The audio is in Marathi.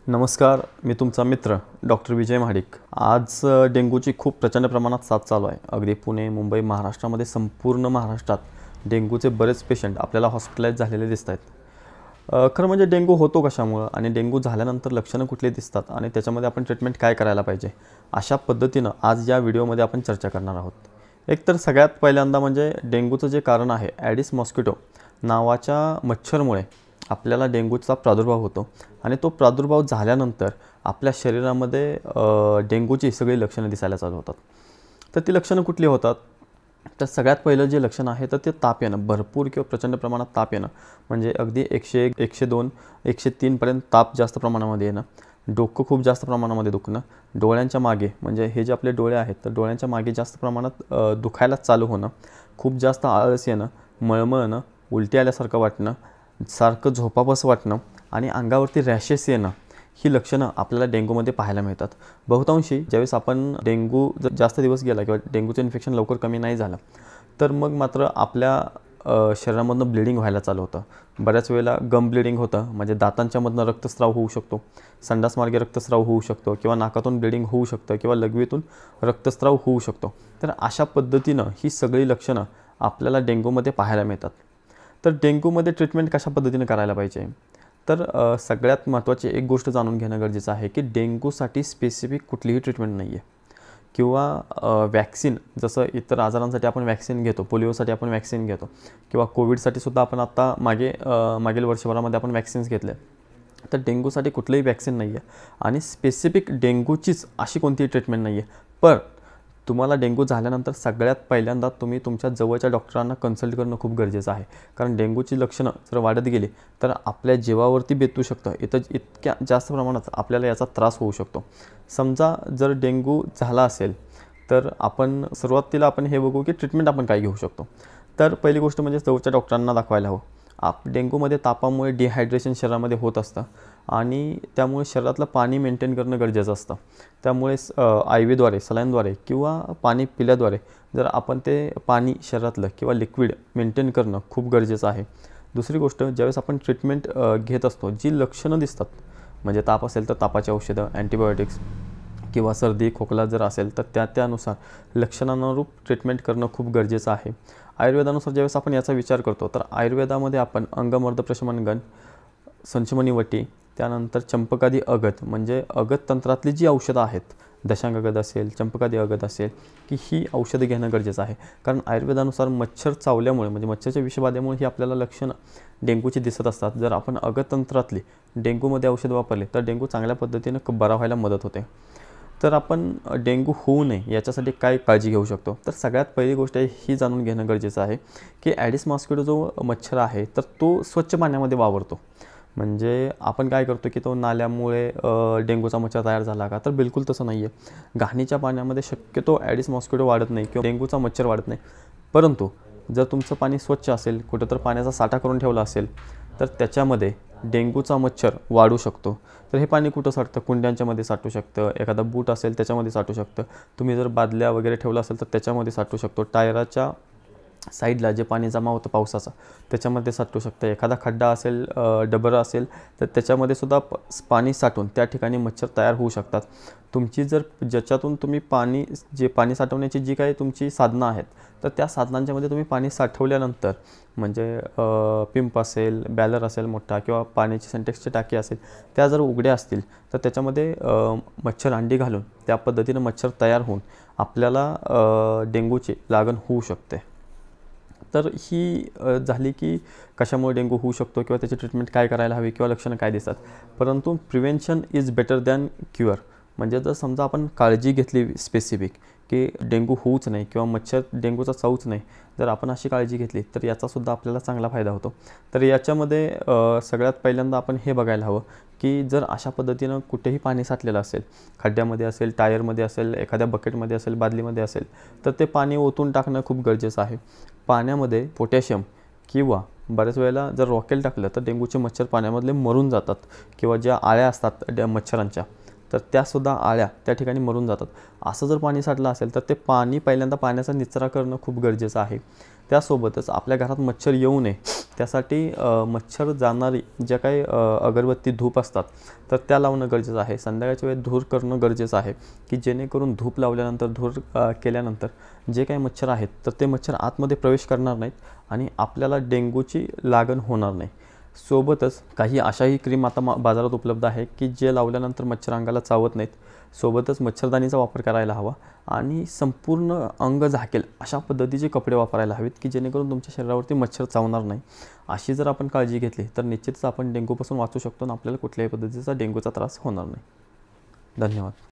नमस्कार, मी तुमचा मित्र डॉक्टर विजय महाडिक। आज डेंग्यूची खूप प्रचंड प्रमाणात साथ चालू आहे। अगदी पुणे, मुंबई, महाराष्ट्रामध्ये संपूर्ण महाराष्ट्रात डेंग्यूचे बरेच पेशंट आपल्याला हॉस्पिटलाइज झालेले दिसत आहेत। खरं म्हणजे डेंग्यू होतो कशामुळे आणि डेंग्यू झाल्यानंतर लक्षणं कुठली दिसतात आणि त्याच्यामध्ये आपण ट्रीटमेंट काय करायला पाहिजे, अशा पद्धतीनं आज या व्हिडिओमध्ये आपण चर्चा करणार आहोत। एकतर सगळ्यात पहिल्यांदा म्हणजे डेंग्यूचं जे कारण आहे ॲडिस मॉस्किटो नावाच्या मच्छरमुळे आपल्याला डेंग्यूचा प्रादुर्भाव होतो आणि तो प्रादुर्भाव झाल्यानंतर आपल्या शरीरामध्ये डेंग्यूची सगळी लक्षणं दिसायला चालू होतात। तर ती लक्षणं कुठली होतात? तर सगळ्यात पहिलं जे लक्षण आहे तर ते ताप येणं, भरपूर किंवा प्रचंड प्रमाणात ताप येणं, म्हणजे अगदी 101, 102, 103 पर्यंत ताप जास्त प्रमाणामध्ये येणं, डोकं खूप जास्त प्रमाणामध्ये दुखणं, डोळ्यांच्या मागे म्हणजे हे जे आपले डोळे आहेत तर डोळ्यांच्या मागे जास्त प्रमाणात दुखायला चालू होणं, खूप जास्त आळस येणं, मळमळणं, उलटी आल्यासारखं वाटणं, सारखं झोपावंसं वाटणं आणि अंगावरती रॅशेस येणं, ही लक्षणं आपल्याला डेंग्यूमध्ये पाहायला मिळतात। बहुतांशी ज्यावेळेस आपण डेंग्यू जर जास्त दिवस गेला किंवा डेंग्यूचं इन्फेक्शन लवकर कमी नाही झालं तर मग मात्र आपल्या शरीरामधनं ब्लिडिंग व्हायला चालू होतं। बऱ्याच वेळेला गम ब्लिडिंग होतं, म्हणजे दातांच्यामधनं रक्तस्राव होऊ शकतो, संडासमार्गे रक्तस्राव होऊ शकतो किंवा नाकातून ब्लिडिंग होऊ शकतं किंवा लघवीतून रक्तस्राव होऊ शकतो। तर अशा पद्धतीनं ही सगळी लक्षणं आपल्याला डेंग्यूमध्ये पाहायला मिळतात। तर डेंग्यूमध्ये ट्रीटमेंट कशा पद्धतीने करायला पाहिजे? तर सगळ्यात महत्त्वाची एक गोष्ट जाणून घेणं गरजेचं आहे की डेंग्यूसाठी स्पेसिफिक कुठलीही ट्रीटमेंट नाही आहे किंवा वॅक्सिन जसं इतर आजारांसाठी आपण वॅक्सिन घेतो, पोलिओसाठी आपण वॅक्सिन घेतो किंवा कोविडसाठी सुद्धा आपण आत्ता मागील वर्षभरामध्ये आपण वॅक्सिन्स घेतले। तर डेंग्यूसाठी कुठलंही वॅक्सिन नाही आहे आणि स्पेसिफिक डेंग्यूचीच अशी कोणतीही ट्रीटमेंट नाही आहे। पण तुम्हाला डेंग्यू झाल्यानंतर सगळ्यात पहिल्यांदा तुम्ही तुमच्या जवळच्या डॉक्टरांना कन्सल्ट करणं खूप गरजेचं आहे, कारण डेंग्यूची लक्षणं जर वाढत गेली तर आपल्या जीवावरती बेतू शकतं। इतक्या जास्त प्रमाणात आपल्याला याचा त्रास होऊ शकतो। समजा जर डेंग्यू झाला असेल तर आपण सुरुवातीला हे बघू की ट्रीटमेंट आपण काय घेऊ शकतो। तर पहिली गोष्ट म्हणजे जवळच्या डॉक्टरांना दाखवायला हवं। डेंग्यूमध्ये तापामुळे डिहायड्रेशन शरीरामध्ये होत असतं आणि त्यामुळे शरीरातलं पाणी मेंटेन करणं गरजेचं असतं। त्यामुळे आय व्हीद्वारे, सलाईनद्वारे किंवा पाणी पिल्याद्वारे जर आपण ते पाणी शरीरातलं किंवा लिक्विड मेंटेन करणं खूप गरजेचं आहे। दुसरी गोष्ट, ज्यावेळेस आपण ट्रीटमेंट घेत असतो, जी लक्षणं दिसतात, म्हणजे ताप असेल तर तापाची औषधं, अँटीबायोटिक्स किंवा सर्दी खोकला जर असेल तर त्यानुसार लक्षणानुरूप ट्रीटमेंट करणं खूप गरजेचं आहे। आयुर्वेदानुसार ज्यावेळेस आपण याचा विचार करतो तर आयुर्वेदामध्ये आपण अंगमर्द प्रशमनगण, संशमनी वटी, त्यानंतर चंपकादी अगत म्हणजे अगत तंत्रातली जी औषधं आहेत, दशांग अगद असेल, चंपकादी अगद असेल, की ही औषधं घेणं गरजेचं आहे। कारण आयुर्वेदानुसार मच्छर चावल्यामुळे म्हणजे मच्छरच्या विषबाधेमुळे ही आपल्याला लक्षणं डेंग्यूची दिसत असतात। जर आपण अगत तंत्रातली डेंग्यूमध्ये औषध वापरले तर डेंग्यू चांगल्या पद्धतीनं बरा व्हायला मदत होते। तर आपण डेंग्यू होऊ नये याच्यासाठी काय काळजी घेऊ शकतो? तर सगळ्यात पहिली गोष्ट ही जाणून घेणं गरजेचं आहे की ॲडिस मॉस्किटो जो मच्छर आहे तर तो स्वच्छ पाण्यामध्ये वावरतो। म्हणजे आपण काय करतो की तो नाल्यामुळे डेंग्यूचा मच्छर तयार झाला का? तर बिलकुल तसं नाही आहे। घाणीच्या पाण्यामध्ये शक्यतो ॲडिस मॉस्किटो वाढत नाही किंवा डेंग्यूचा मच्छर वाढत नाही। परंतु जर तुमचं पाणी स्वच्छ असेल, कुठं तर पाण्याचा साठा करून ठेवला असेल तर त्याच्यामध्ये डेंग्यूचा मच्छर वाढू शकतो। तर हे पाणी कुठं साठतं? कुंड्यांच्यामध्ये साठू शकतं, एखादा बूट असेल त्याच्यामध्ये साठू शकतं, तुम्ही जर बादल्या वगैरे ठेवला असेल तर त्याच्यामध्ये साठू शकतो, टायराच्या साईडला जे पाणी जमा होतं पावसाचं त्याच्यामध्ये साठू शकतं, एखादा खड्डा असेल, डबरं असेल तर त्याच्यामध्ये सुद्धा पाणी साठून त्या ठिकाणी मच्छर तयार होऊ शकतात। तुमची जर ज्याच्यातून तुम्ही पाणी साठवण्याची जी काही तुमची साधनं आहेत तर त्या साधनांच्यामध्ये तुम्ही पाणी साठवल्यानंतर म्हणजे पिंप असेल, बॅलर असेल मोठा किंवा पाण्याची सिंटेक्सची टाकी असेल, त्या जर उघड्या असतील तर त्याच्यामध्ये मच्छर अंडी घालून त्या पद्धतीनं मच्छर तयार होऊन आपल्याला डेंग्यूची लागण होऊ शकते। तर ही झाली की कशामुळे डेंग्यू होऊ शकतो किंवा त्याची ट्रीटमेंट काय करायला हवी किंवा लक्षणं काय दिसतात। परंतु prevention is better than cure, म्हणजे जर समजा आपण काळजी घेतली स्पेसिफिक की डेंग्यू होऊच नाही किंवा मच्छर डेंग्यूचा चावूच नाही, जर आपण अशी काळजी घेतली तर याचासुद्धा आपल्याला चांगला फायदा होतो। तर याच्यामध्ये सगळ्यात पहिल्यांदा आपण हे बघायला हवं की जर अशा पद्धतीनं कुठेही पाणी साठलेलं असेल, खड्ड्यामध्ये असेल, टायरमध्ये असेल, एखाद्या बकेटमध्ये असेल, बादलीमध्ये असेल, तर ते पाणी ओतून टाकणं खूप गरजेचं आहे। पाण्यामध्ये पोटॅशियम किंवा बऱ्याच वेळेला जर रॉकेल टाकलं तर डेंग्यूचे मच्छर पाण्यामधले मरून जातात किंवा ज्या आळ्या असतात मच्छरांच्या तर त्यासुद्धा आळ्या त्या ठिकाणी मरून जातात. असं जर पाणी साठलं असेल तर ते पाणी पहिल्यांदा पाण्याचा निचरा करणं खूप गरजेचं आहे. त्यासोबतच आपल्या घरात मच्छर येऊ नये त्यासाठी मच्छर जाणारी ज्या काही अगरबत्ती, धूप असतात तर त्या लावणं गरजेचं आहे. संध्याकाळच्या वेळेत धूर करणं गरजेचं आहे की जेणेकरून धूप लावल्यानंतर, धूर केल्यानंतर जे काही मच्छर आहेत तर ते मच्छर आतमध्ये प्रवेश करणार नाहीत आणि आपल्याला डेंग्यूची लागण होणार नाही. सोबतच काही अशाही क्रीम आता बाजारात उपलब्ध आहे की जे लावल्यानंतर मच्छर अंगाला चावत नाहीत. सोबतच मच्छरदाणीचा वापर करायला हवा आणि संपूर्ण अंग झाकेल अशा पद्धतीचे कपडे वापरायला हवेत की जेणेकरून तुमच्या शरीरावरती मच्छर चावणार नाही. अशी जर आपण काळजी घेतली तर निश्चितच आपण डेंग्यूपासून वाचू शकतो आणि आपल्याला कुठल्याही पद्धतीचा डेंग्यूचा त्रास होणार नाही. धन्यवाद.